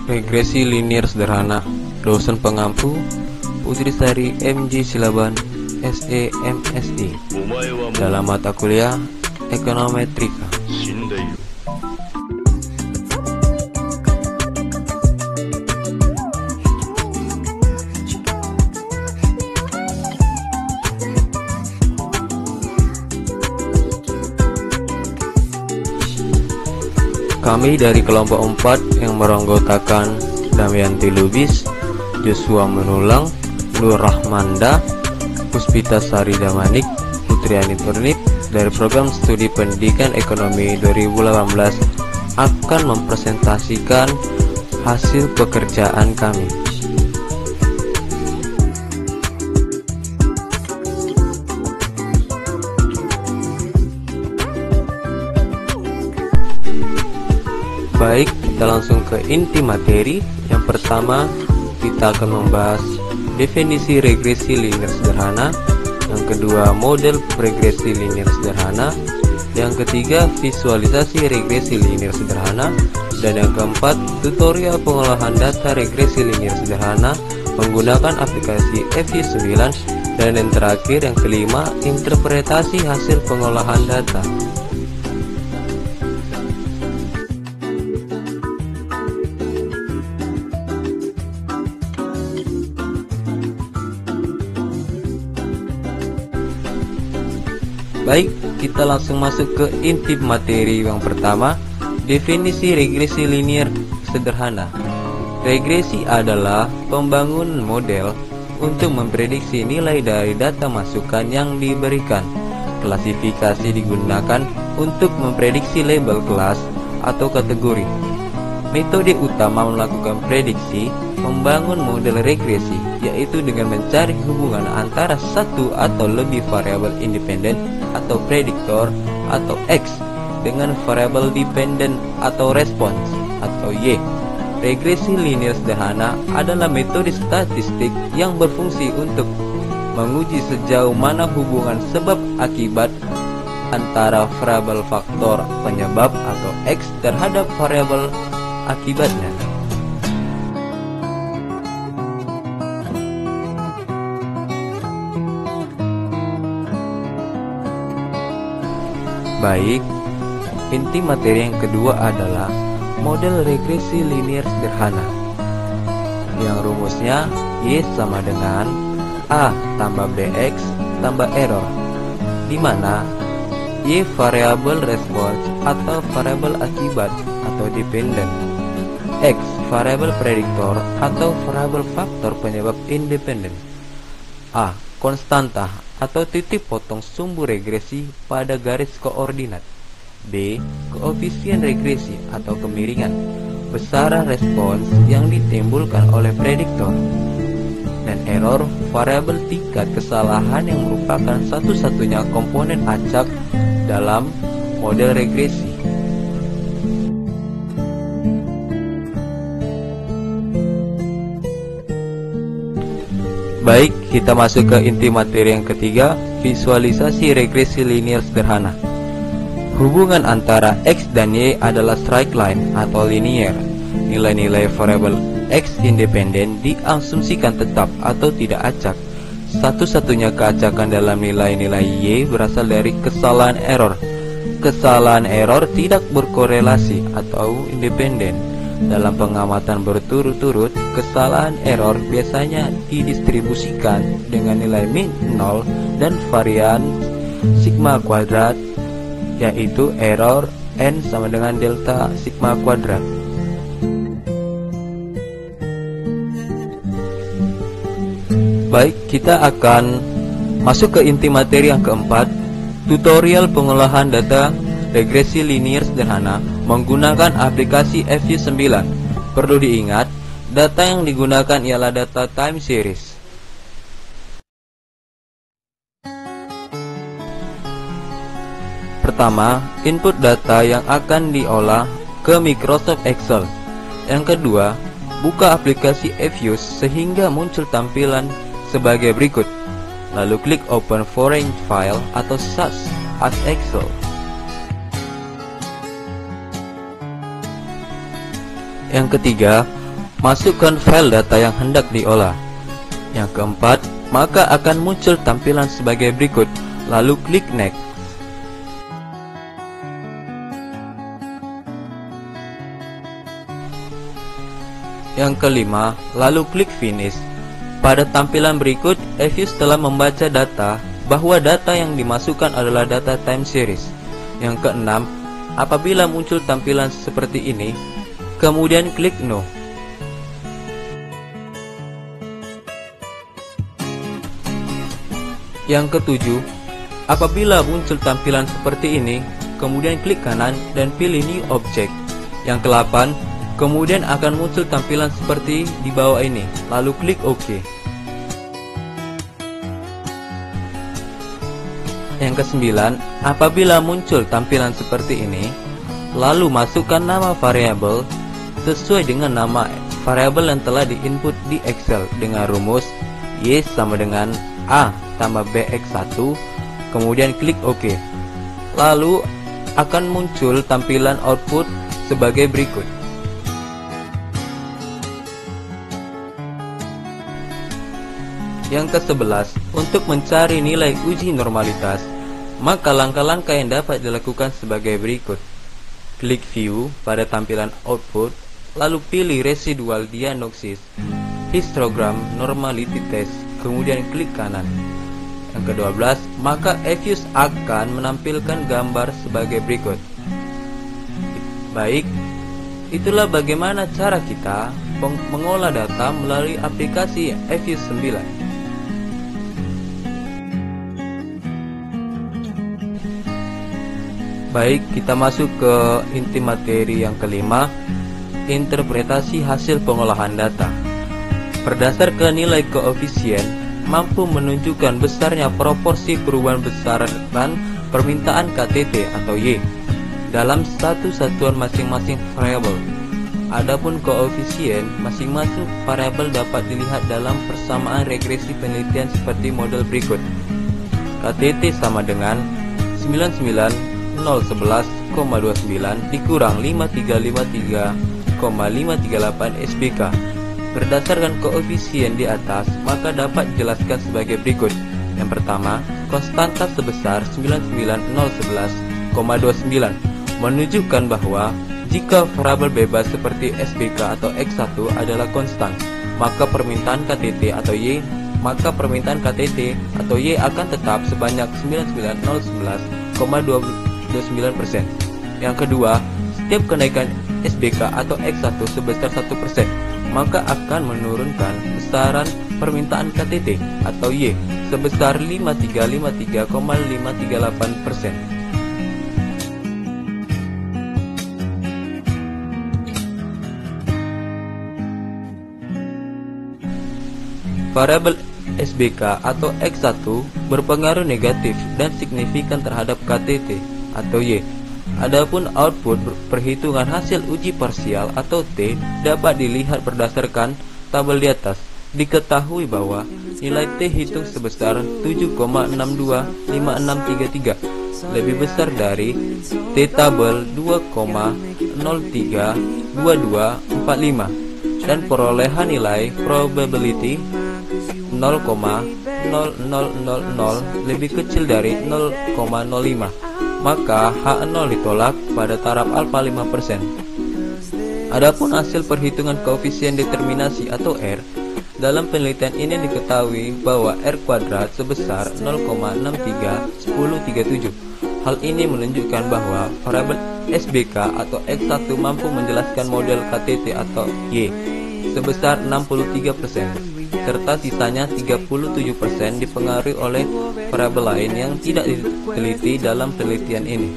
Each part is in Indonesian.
Regresi linier sederhana. Dosen pengampu Putrisari MJ Silaban SE MSI dalam mata kuliah Ekonometrika. Kami dari kelompok 4 yang meranggotakan Damayanti Lubis, Joshua Menulang, Nur Rahmanda, Puspita Sari Damanik, Putriani Turnip dari program studi pendidikan ekonomi 2018 akan mempresentasikan hasil pekerjaan kami. Baik, kita langsung ke inti materi. Yang pertama, kita akan membahas definisi regresi linier sederhana. Yang kedua, model regresi linier sederhana. Yang ketiga, visualisasi regresi linier sederhana. Dan yang keempat, tutorial pengolahan data regresi linier sederhana menggunakan aplikasi FY9. Dan yang terakhir, yang kelima, interpretasi hasil pengolahan data. Baik, kita langsung masuk ke inti materi yang pertama, definisi regresi linier sederhana. Regresi adalah pembangunan model untuk memprediksi nilai dari data masukan yang diberikan. Klasifikasi digunakan untuk memprediksi label kelas atau kategori. Metode utama melakukan prediksi membangun model regresi, yaitu dengan mencari hubungan antara satu atau lebih variabel independen atau prediktor atau X dengan variabel dependen atau respons atau Y. Regresi linier sederhana adalah metode statistik yang berfungsi untuk menguji sejauh mana hubungan sebab akibat antara variabel faktor penyebab atau X terhadap variabel akibatnya. Baik, inti materi yang kedua adalah model regresi linier sederhana, yang rumusnya Y sama dengan A tambah BX tambah error, di mana Y variabel respons atau variabel akibat atau dependen, X variabel prediktor atau variabel faktor penyebab independen, A konstanta atau titik potong sumbu regresi pada garis koordinat, B koefisien regresi atau kemiringan, besaran respons yang ditimbulkan oleh prediktor, dan error variabel tingkat kesalahan yang merupakan satu-satunya komponen acak dalam model regresi. Baik, kita masuk ke inti materi yang ketiga, visualisasi regresi linier sederhana. Hubungan antara X dan Y adalah straight line atau linear. Nilai-nilai variabel X independen diasumsikan tetap atau tidak acak. Satu-satunya keacakan dalam nilai-nilai Y berasal dari kesalahan error. Kesalahan error tidak berkorelasi atau independen. Dalam pengamatan berturut-turut, kesalahan error biasanya didistribusikan dengan nilai min 0 dan varian sigma kuadrat, yaitu error n sama dengan delta sigma kuadrat. Baik, kita akan masuk ke inti materi yang keempat, tutorial pengolahan data regresi linier sederhana menggunakan aplikasi FY9. Perlu diingat, data yang digunakan ialah data time series. Pertama, input data yang akan diolah ke Microsoft Excel. Yang kedua, buka aplikasi Fuse sehingga muncul tampilan sebagai berikut. Lalu klik Open Foreign File atau such as Excel. Yang ketiga, Masukkan file data yang hendak diolah. Yang keempat, maka akan muncul tampilan sebagai berikut, lalu klik next. Yang kelima, lalu klik finish. Pada tampilan berikut, Efuse telah membaca data bahwa data yang dimasukkan adalah data time series. Yang keenam, apabila muncul tampilan seperti ini, kemudian klik no. Yang ketujuh, apabila muncul tampilan seperti ini, kemudian klik kanan dan pilih new object. Yang ke-8, kemudian akan muncul tampilan seperti di bawah ini, lalu klik OK. Yang ke-9, apabila muncul tampilan seperti ini, lalu masukkan nama variabel sesuai dengan nama variabel yang telah diinput di Excel dengan rumus Y sama dengan A tambah BX1, kemudian klik OK. Lalu akan muncul tampilan output sebagai berikut. Yang ke-11, untuk mencari nilai uji normalitas, maka langkah-langkah yang dapat dilakukan sebagai berikut. Klik View pada tampilan Output, lalu pilih Residual Diagnosis, Histogram Normality Test, kemudian klik kanan. Yang ke-12, maka Efuse akan menampilkan gambar sebagai berikut. Baik, itulah bagaimana cara kita mengolah data melalui aplikasi Efuse 9. Baik, kita masuk ke inti materi yang kelima, interpretasi hasil pengolahan data. Berdasarkan nilai koefisien, mampu menunjukkan besarnya proporsi perubahan besaran permintaan KTT atau Y dalam satu satuan masing-masing variabel. Adapun koefisien masing-masing variabel dapat dilihat dalam persamaan regresi penelitian seperti model berikut. KTT sama dengan 99011,29 dikurang 5353,538 SBK. Berdasarkan koefisien di atas, maka dapat dijelaskan sebagai berikut. Yang pertama, konstanta sebesar 99011,29 menunjukkan bahwa jika variabel bebas seperti SBK atau X1 adalah konstan, maka permintaan KTT atau Y akan tetap sebanyak 99011,29%. Yang kedua, setiap kenaikan SBK atau X1 sebesar 1%, maka akan menurunkan besaran permintaan KTT atau Y sebesar 5353,538%. Variabel SBK atau X1 berpengaruh negatif dan signifikan terhadap KTT atau Y. Adapun output perhitungan hasil uji parsial atau T dapat dilihat berdasarkan tabel di atas. Diketahui bahwa nilai T hitung sebesar 7,625633 lebih besar dari T tabel 2,032245 dan perolehan nilai probability 0,0000 lebih kecil dari 0,05, maka H0 ditolak pada taraf alfa 5%. Adapun hasil perhitungan koefisien determinasi atau R, dalam penelitian ini diketahui bahwa R kuadrat sebesar 0,631037. Hal ini menunjukkan bahwa variabel SBK atau X1 mampu menjelaskan model KTT atau Y sebesar 63%. Serta sisanya 37% dipengaruhi oleh variabel lain yang tidak diteliti dalam penelitian ini.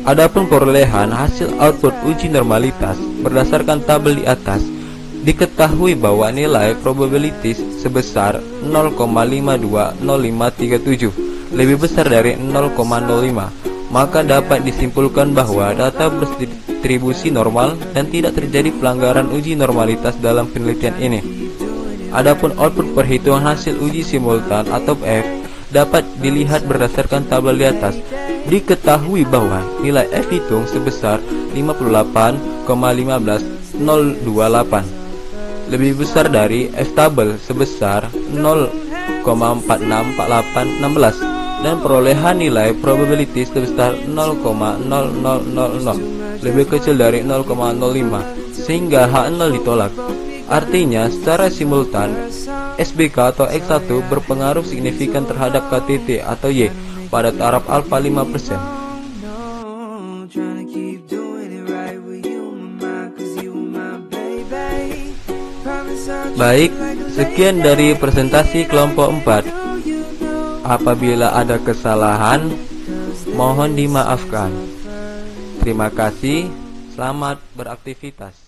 Adapun perolehan hasil output uji normalitas berdasarkan tabel di atas, diketahui bahwa nilai probabilities sebesar 0,520537 lebih besar dari 0,05, maka dapat disimpulkan bahwa data berdistribusi normal dan tidak terjadi pelanggaran uji normalitas dalam penelitian ini. Adapun output perhitungan hasil uji simultan atau F dapat dilihat berdasarkan tabel di atas. Diketahui bahwa nilai F hitung sebesar 58,15028 lebih besar dari F tabel sebesar 0,464816 dan perolehan nilai probability sebesar 0,0000 lebih kecil dari 0,05 sehingga H0 ditolak. Artinya secara simultan SBK atau X1 berpengaruh signifikan terhadap KTT atau Y pada taraf alfa 5%. Baik, sekian dari presentasi kelompok 4. Apabila ada kesalahan, mohon dimaafkan. Terima kasih, selamat beraktivitas.